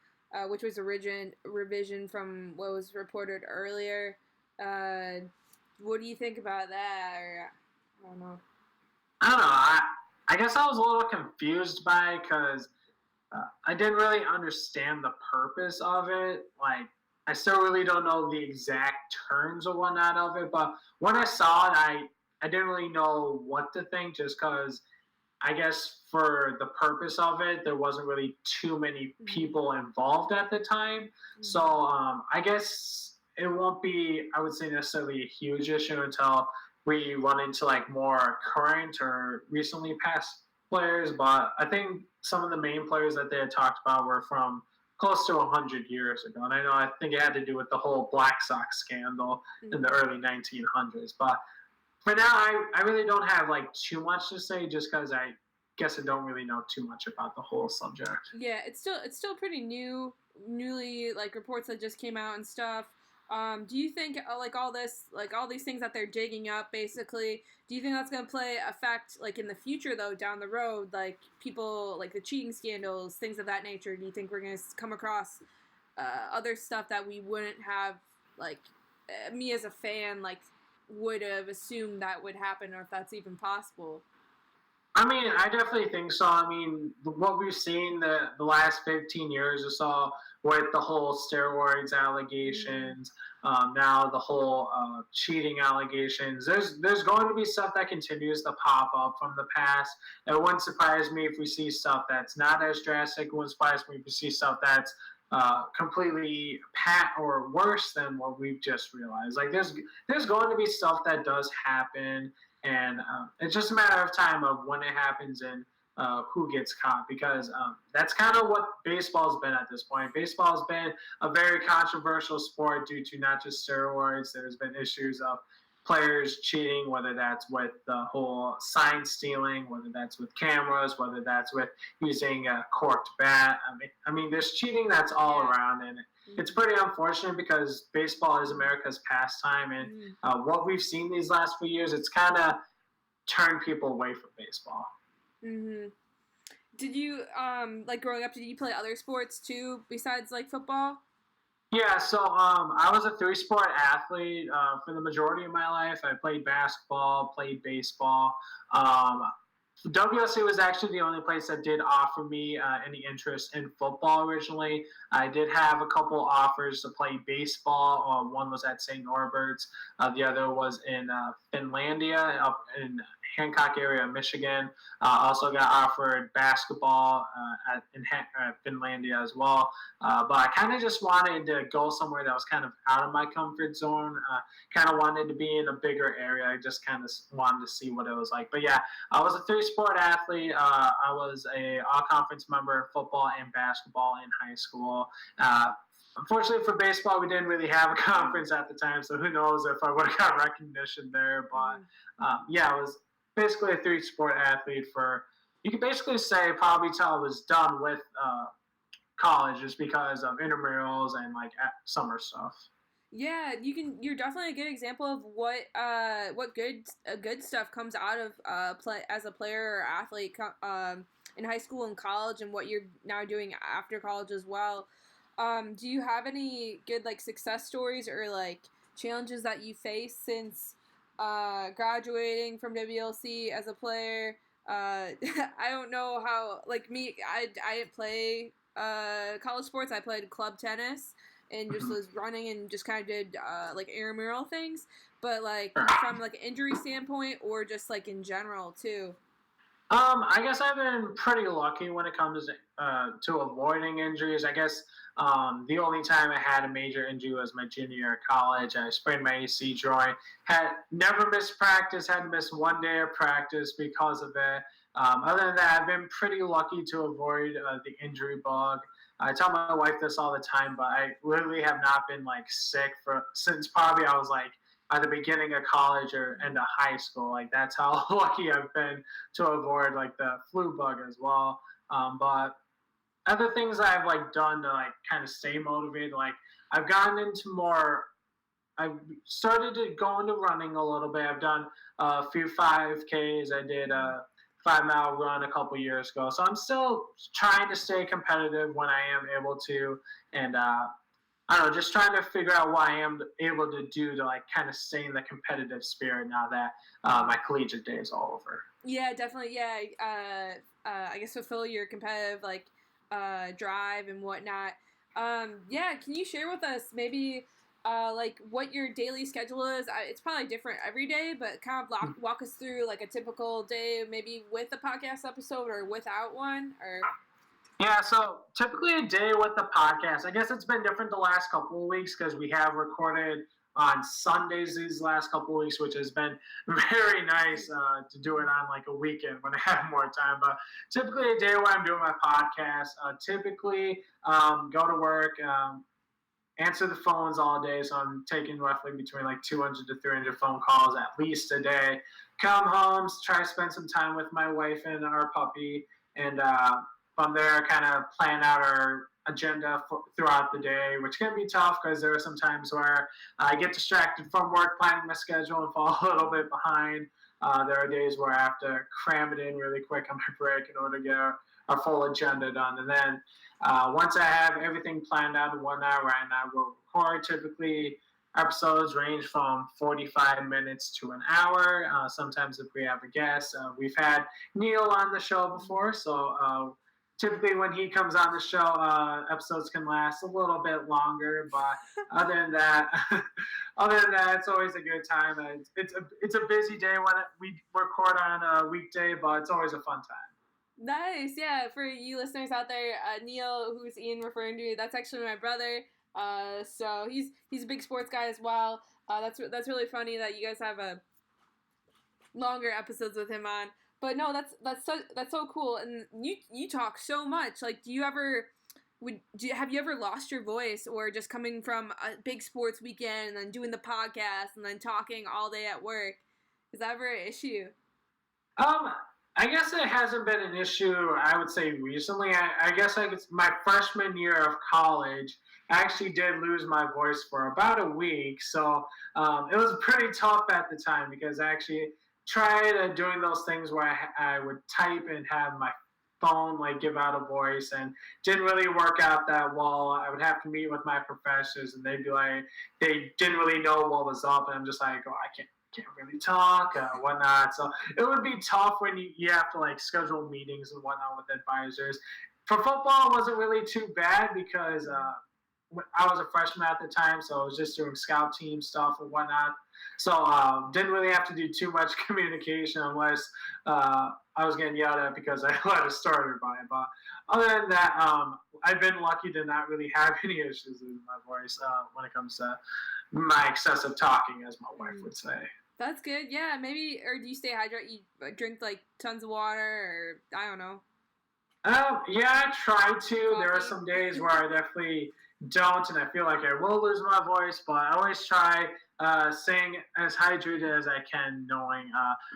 which was a revision from what was reported earlier. Uh, what do you think about that? Or, I don't know. I don't know. I guess I was a little confused by it because I didn't really understand the purpose of it. Like, I still really don't know the exact terms or whatnot of it. But when I saw it, I didn't really know what to think just because I guess for the purpose of it, there wasn't really too many people involved at the time. So I guess it won't be, I would say, necessarily a huge issue until we run into like more current or recently passed players. But I think some of the main players that they had talked about were from close to 100 years ago. And I think it had to do with the whole Black Sox scandal in the early 1900s. But for now, I really don't have like too much to say just because I guess I don't really know too much about the whole subject. Yeah, it's still pretty newly like reports that just came out and stuff. Do you think like all these things that they're digging up basically? Do you think that's gonna play effect like in the future though down the road, like people like the cheating scandals, things of that nature? Do you think we're gonna come across other stuff that we wouldn't have like me as a fan like would have assumed that would happen, or if that's even possible? I mean, I definitely think so. I mean, what we've seen the last 15 years or so with the whole steroids allegations, now the whole cheating allegations, there's going to be stuff that continues to pop up from the past. It wouldn't surprise me if we see stuff that's not as drastic. It wouldn't surprise me if we see stuff that's completely or worse than what we've just realized. Like there's going to be stuff that does happen, and it's just a matter of time of when it happens and who gets caught, because that's kind of what baseball's been at this point. Baseball's been a very controversial sport due to not just steroids. There's been issues of players cheating, whether that's with the whole sign stealing, whether that's with cameras, whether that's with using a corked bat. I mean, there's cheating that's all around, and it's pretty unfortunate because baseball is America's pastime, and what we've seen these last few years, it's kind of turned people away from baseball. Mm-hmm. Did you like growing up? Did you play other sports too besides like football? Yeah, so I was a three-sport athlete for the majority of my life. I played basketball, played baseball. WSU was actually the only place that did offer me any interest in football originally. I did have a couple offers to play baseball. One was at St. Norbert's. The other was in Finlandia, up in Hancock area, Michigan. Also got offered basketball in Finlandia as well. But I kind of just wanted to go somewhere that was kind of out of my comfort zone. Kind of wanted to be in a bigger area. I just kind of wanted to see what it was like. But yeah, I was a three-sport athlete. I was a all-conference member of football and basketball in high school. Unfortunately for baseball, we didn't really have a conference at the time, so who knows if I would have got recognition there. But yeah, I was basically a three-sport athlete for, you could basically say, probably till I was done with college, just because of intramurals and like summer stuff. Yeah, you're definitely a good example of what good stuff comes out of play as a player or athlete in high school and college, and what you're now doing after college as well. Do you have any good like success stories or like challenges that you face since graduating from WLC as a player? I don't know how, like me, I didn't play college sports. I played club tennis and just was running and just kind of did like intramural things. But like from like an injury standpoint or just like in general too. I guess I've been pretty lucky when it comes to avoiding injuries. I guess the only time I had a major injury was my junior year of college. I sprained my AC joint. Had never missed practice. Had to miss one day of practice because of it. Other than that, I've been pretty lucky to avoid the injury bug. I tell my wife this all the time, but I literally have not been like sick since probably I was like at the beginning of college or end of high school. Like that's how lucky I've been to avoid like the flu bug as well. But other things I've like done to like kind of stay motivated, like I've gotten into more. I've started to go into running a little bit. I've done a few 5Ks. I did a 5 mile run a couple years ago. So I'm still trying to stay competitive when I am able to. And I don't know, just trying to figure out what I am able to do to like kind of stay in the competitive spirit now that my collegiate day is all over. Yeah, definitely. Yeah, I guess fulfill your competitive like drive and whatnot. Yeah, can you share with us maybe like what your daily schedule is? It's probably different every day, but kind of walk us through like a typical day, maybe with a podcast episode or without one, or. Yeah, so typically a day with the podcast. I guess it's been different the last couple of weeks because we have recorded on Sundays these last couple of weeks, which has been very nice to do it on like a weekend when I have more time. But typically a day when I'm doing my podcast, typically go to work, answer the phones all day. So I'm taking roughly between like 200 to 300 phone calls at least a day. Come home, try to spend some time with my wife and our puppy, and from there, kind of plan out our agenda throughout the day, which can be tough because there are some times where I get distracted from work planning my schedule and fall a little bit behind. There are days where I have to cram it in really quick on my break in order to get our full agenda done. And then once I have everything planned out in 1 hour, and I will record, typically episodes range from 45 minutes to an hour. Sometimes if we have a guest, we've had Neil on the show before, so typically when he comes on the show, episodes can last a little bit longer. But other than that, it's always a good time. It's a busy day when we record on a weekday, but it's always a fun time. Nice, yeah. For you listeners out there, Neil, who's Ian referring to, that's actually my brother. So he's a big sports guy as well. That's really funny that you guys have a longer episodes with him on. But no, that's so cool. And you talk so much. Like, have you ever lost your voice, or just coming from a big sports weekend and then doing the podcast and then talking all day at work? Is that ever an issue? I guess it hasn't been an issue, I would say, recently. I guess my freshman year of college, I actually did lose my voice for about a week. So it was pretty tough at the time because I actually tried doing those things where I would type and have my phone like give out a voice, and didn't really work out that well. I would have to meet with my professors, and they'd be like, they didn't really know what was up, and I'm just like, oh, I can't really talk, whatnot. So it would be tough when you have to like schedule meetings and whatnot with advisors. For football, it wasn't really too bad because I was a freshman at the time, so I was just doing scout team stuff and whatnot. So didn't really have to do too much communication unless I was getting yelled at because I let a starter by. But other than that, I've been lucky to not really have any issues with my voice when it comes to my excessive talking, as my wife would say. That's good. Yeah, maybe, or do you stay hydrated? You drink like tons of water, or I don't know. Yeah, I try to. Coffee. There are some days where I definitely don't, and I feel like I will lose my voice, but I always try staying as hydrated as I can, knowing,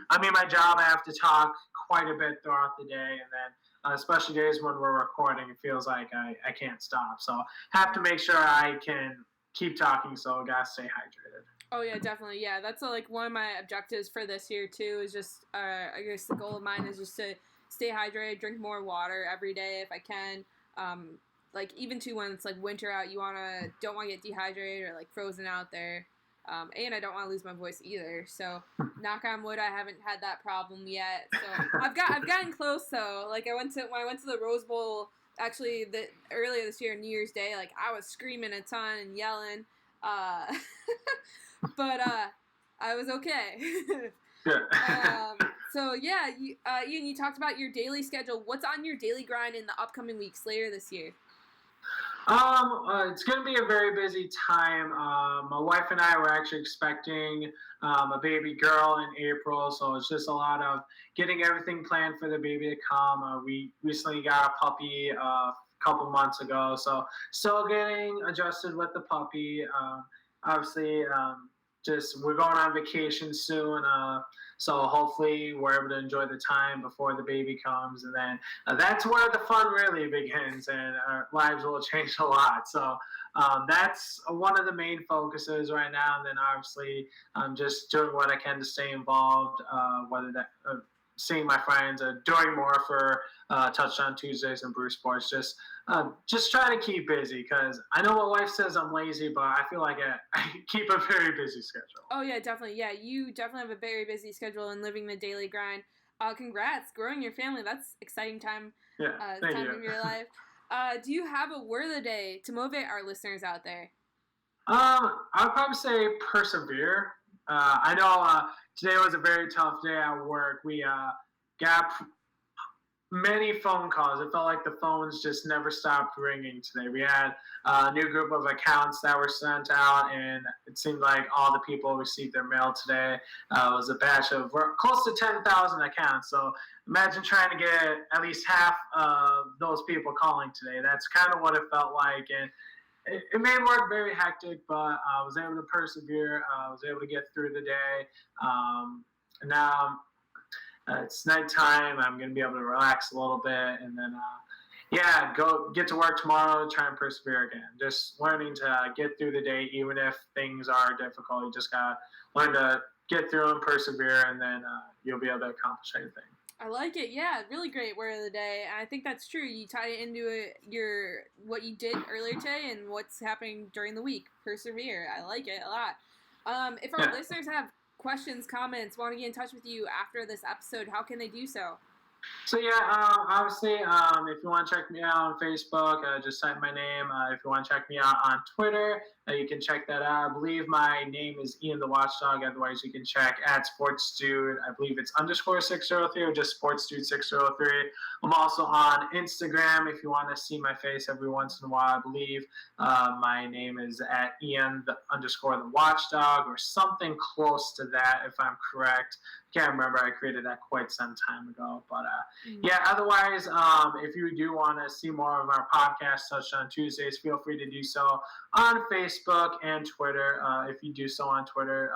my job, I have to talk quite a bit throughout the day, and then especially days when we're recording, it feels like I can't stop. So have to make sure I can keep talking, so I gotta stay hydrated. Oh yeah, definitely. Yeah, that's like one of my objectives for this year too. Is just I guess the goal of mine is just to stay hydrated, drink more water every day if I can. Like even too when it's like winter out, don't want to get dehydrated or like frozen out there. And I don't want to lose my voice either. So knock on wood, I haven't had that problem yet. So I've gotten close though. Like when I went to the Rose Bowl, actually earlier this year, New Year's Day, like I was screaming a ton and yelling. But I was okay. So yeah, Ian, you talked about your daily schedule. What's on your daily grind in the upcoming weeks later this year? It's going to be a very busy time. My wife and I were actually expecting a baby girl in April, so it's just a lot of getting everything planned for the baby to come. We recently got a puppy a couple months ago, so still getting adjusted with the puppy. Obviously, just we're going on vacation soon. So hopefully we're able to enjoy the time before the baby comes, and then that's where the fun really begins, and our lives will change a lot. So that's one of the main focuses right now. And then obviously I'm just doing what I can to stay involved, whether that seeing my friends, doing more for Touchdown Tuesdays and Brew Sports, just trying to keep busy, because I know my wife says I'm lazy, but I feel like I keep a very busy schedule. Oh, yeah, definitely. Yeah, you definitely have a very busy schedule and living the daily grind. Congrats, growing your family. That's exciting time, Thank time you. of your life. Do you have a word of the day to motivate our listeners out there? I'd probably say persevere. I know today was a very tough day at work. We got many phone calls. It felt like the phones just never stopped ringing today. We had a new group of accounts that were sent out, and it seemed like all the people received their mail today. It was a batch of close to 10,000 accounts. So imagine trying to get at least half of those people calling today. That's kind of what it felt like. And it made work very hectic, but I was able to persevere. I was able to get through the day. Now it's nighttime. I'm going to be able to relax a little bit, and then, go get to work tomorrow, try and persevere again. Just learning to get through the day, even if things are difficult. You just got to learn to get through and persevere, and then you'll be able to accomplish anything. I like it. Yeah, really great word of the day. And I think that's true. You tie it into what you did earlier today and what's happening during the week. Persevere. I like it a lot. If our listeners have questions, comments, want to get in touch with you after this episode, how can they do so? So obviously, if you want to check me out on Facebook, just type my name. If you want to check me out on Twitter, you can check that out. I believe my name is Ian the Watchdog. Otherwise, you can check at SportsDude. I believe it's _603 or just SportsDude603. I'm also on Instagram if you want to see my face every once in a while. I believe my name is at Ian the Watchdog or something close to that, if I'm correct. Can't remember. I created that quite some time ago. But otherwise, if you do want to see more of our podcast, Touchdown Tuesdays, feel free to do so on Facebook and Twitter. If you do so on Twitter,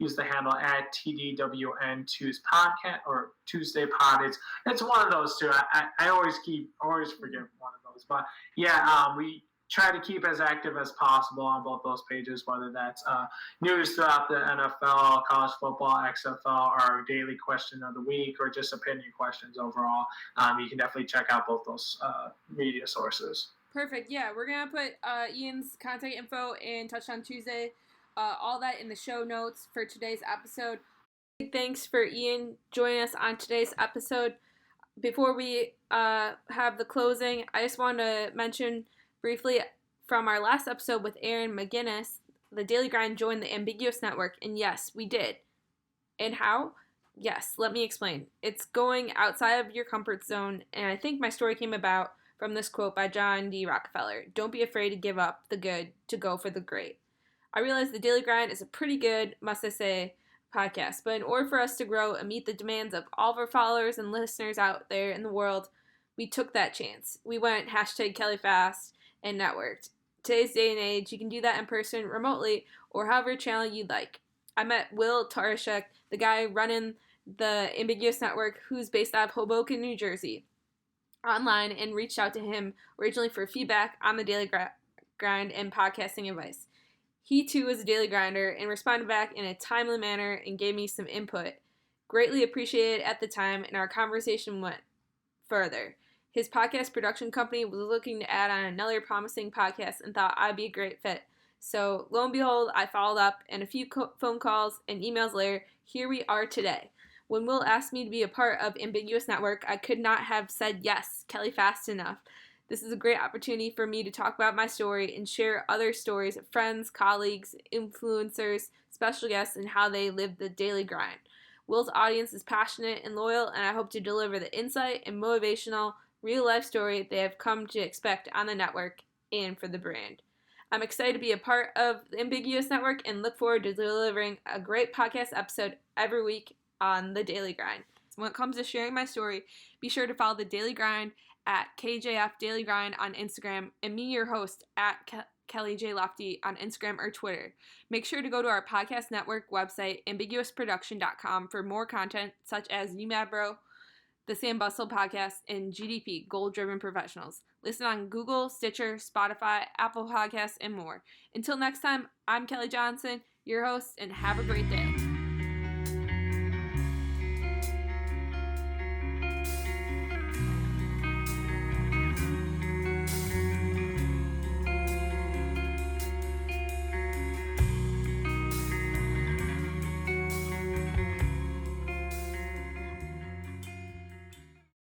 use the handle at TDWN Tuesday Podcast or Tuesday Pod. It's one of those two. I always forget one of those. But we try to keep as active as possible on both those pages, whether that's news throughout the NFL, college football, XFL, our daily question of the week, or just opinion questions overall. You can definitely check out both those media sources. Perfect. Yeah, we're going to put Ian's contact info and Touchdown Tuesday, all that in the show notes for today's episode. Thanks for Ian joining us on today's episode. Before we have the closing, I just want to mention briefly from our last episode with Aaron McGinnis, the Daily Grind joined the Ambiguous Network, and yes, we did. And how? Yes, let me explain. It's going outside of your comfort zone, and I think my story came about from this quote by John D. Rockefeller: "Don't be afraid to give up the good to go for the great." I realize the Daily Grind is a pretty good, must I say, podcast, but in order for us to grow and meet the demands of all of our followers and listeners out there in the world, we took that chance. We went #KellyFast and networked. Today's day and age, you can do that in person, remotely, or however channel you'd like. I met Will Tarashek, the guy running the Ambiguous Network, who's based out of Hoboken, New Jersey, online, and reached out to him originally for feedback on the Daily Grind and podcasting advice. He too is a daily grinder and responded back in a timely manner and gave me some input. Greatly appreciated at the time, and our conversation went further. His podcast production company was looking to add on another promising podcast and thought I'd be a great fit. So, lo and behold, I followed up, and a few phone calls and emails later, here we are today. When Will asked me to be a part of Ambiguous Network, I could not have said yes, Kelly, fast enough. This is a great opportunity for me to talk about my story and share other stories of friends, colleagues, influencers, special guests, and how they live the daily grind. Will's audience is passionate and loyal, and I hope to deliver the insight and motivational, real-life story they have come to expect on the network and for the brand. I'm excited to be a part of the Ambiguous Network and look forward to delivering a great podcast episode every week on the Daily Grind. When it comes to sharing my story, be sure to follow the Daily Grind at KJF Daily Grind on Instagram and me, your host, at Kelly J. Lofty on Instagram or Twitter. Make sure to go to our podcast network website, ambiguousproduction.com, for more content such as UMAD Bro, the Sam Bustle podcast, and GDP, Goal Driven Professionals. Listen on Google, Stitcher, Spotify, Apple Podcasts, and more. Until next time, I'm Kelly Johnson, your host, and have a great day.